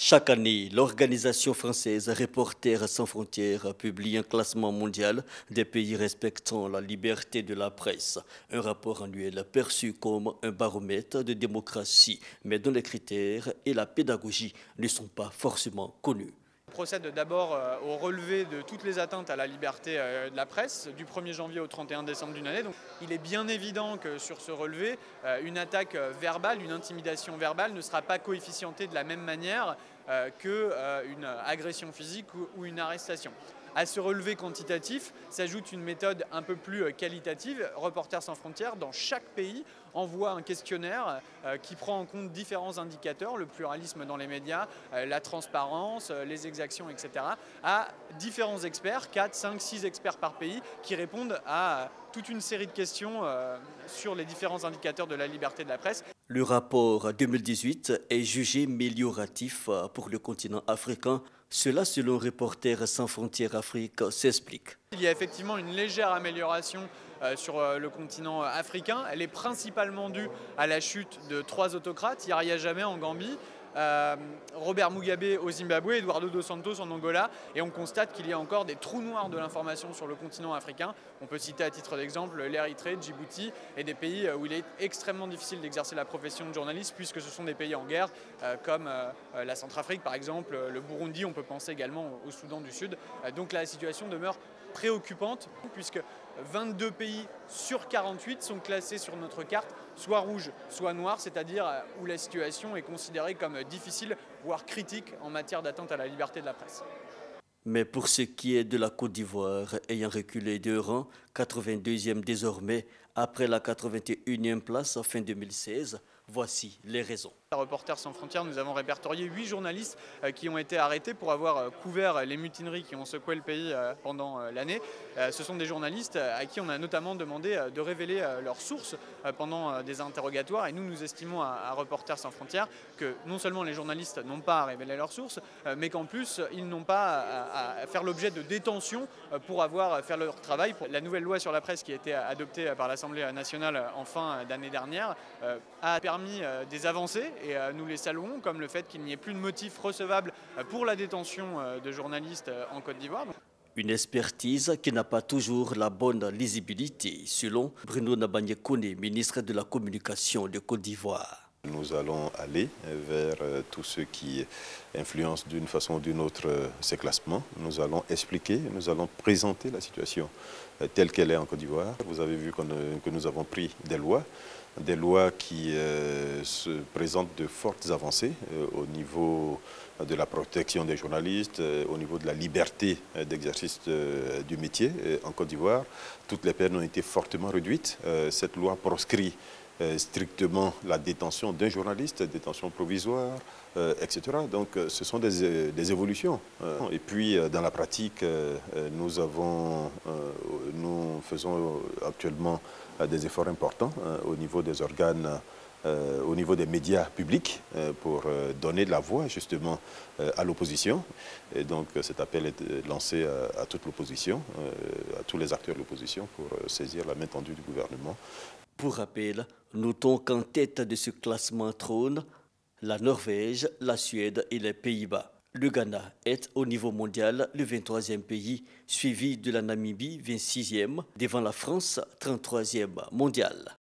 Chaque année, l'organisation française Reporters sans frontières publie un classement mondial des pays respectant la liberté de la presse. Un rapport annuel perçu comme un baromètre de démocratie, mais dont les critères et la pédagogie ne sont pas forcément connus. On procède d'abord au relevé de toutes les atteintes à la liberté de la presse du 1er janvier au 31 décembre d'une année. Donc, il est bien évident que sur ce relevé, une attaque verbale, une intimidation verbale ne sera pas coefficientée de la même manière qu'une agression physique ou une arrestation. À ce relevé quantitatif s'ajoute une méthode un peu plus qualitative. Reporters sans frontières, dans chaque pays, envoie un questionnaire qui prend en compte différents indicateurs, le pluralisme dans les médias, la transparence, les exactions, etc., à différents experts, 4, 5, 6 experts par pays, qui répondent à toute une série de questions sur les différents indicateurs de la liberté de la presse. Le rapport 2018 est jugé amélioratif pour le continent africain. Cela, selon Reporters sans frontières Afrique, s'explique. Il y a effectivement une légère amélioration sur le continent africain. Elle est principalement due à la chute de 3 autocrates, Yahya Jammeh en Gambie, Robert Mugabe au Zimbabwe, Eduardo dos Santos en Angola, et on constate qu'il y a encore des trous noirs de l'information sur le continent africain. On peut citer à titre d'exemple l'Érythrée, Djibouti et des pays où il est extrêmement difficile d'exercer la profession de journaliste puisque ce sont des pays en guerre comme la Centrafrique par exemple, le Burundi, on peut penser également au Soudan du Sud. Donc la situation demeure préoccupante puisque 22 pays sur 48 sont classés sur notre carte, soit rouge, soit noir, c'est-à-dire où la situation est considérée comme difficile, voire critique en matière d'atteinte à la liberté de la presse. Mais pour ce qui est de la Côte d'Ivoire, ayant reculé de rang, 82e désormais, après la 81e place fin 2016, voici les raisons. À Reporters sans frontières, nous avons répertorié 8 journalistes qui ont été arrêtés pour avoir couvert les mutineries qui ont secoué le pays pendant l'année. Ce sont des journalistes à qui on a notamment demandé de révéler leurs sources pendant des interrogatoires. Et nous estimons à Reporters sans frontières que non seulement les journalistes n'ont pas à révéler leurs sources, mais qu'en plus, ils n'ont pas à faire l'objet de détention pour avoir fait leur travail. La nouvelle loi sur la presse qui a été adoptée par l'Assemblée nationale en fin d'année dernière a permis des avancées. Et nous les saluons, comme le fait qu'il n'y ait plus de motif recevable pour la détention de journalistes en Côte d'Ivoire. Une expertise qui n'a pas toujours la bonne lisibilité, selon Bruno Nabagné-Koné, ministre de la Communication de Côte d'Ivoire. Nous allons aller vers tout ce qui influence d'une façon ou d'une autre ces classements. Nous allons expliquer, nous allons présenter la situation telle qu'elle est en Côte d'Ivoire. Vous avez vu que nous avons pris des lois qui se présentent de fortes avancées au niveau de la protection des journalistes, au niveau de la liberté d'exercice du métier en Côte d'Ivoire. Toutes les peines ont été fortement réduites. Cette loi proscrit strictement la détention d'un journaliste, détention provisoire, etc. Donc ce sont des évolutions. Et puis dans la pratique, nous faisons actuellement des efforts importants au niveau des organes, au niveau des médias publics pour donner de la voix justement à l'opposition. Et donc cet appel est lancé à toute l'opposition, à tous les acteurs de l'opposition pour saisir la main tendue du gouvernement. Pour rappel, notons qu'en tête de ce classement trône la Norvège, la Suède et les Pays-Bas. Le Ghana est au niveau mondial le 23e pays, suivi de la Namibie 26e, devant la France 33e mondial.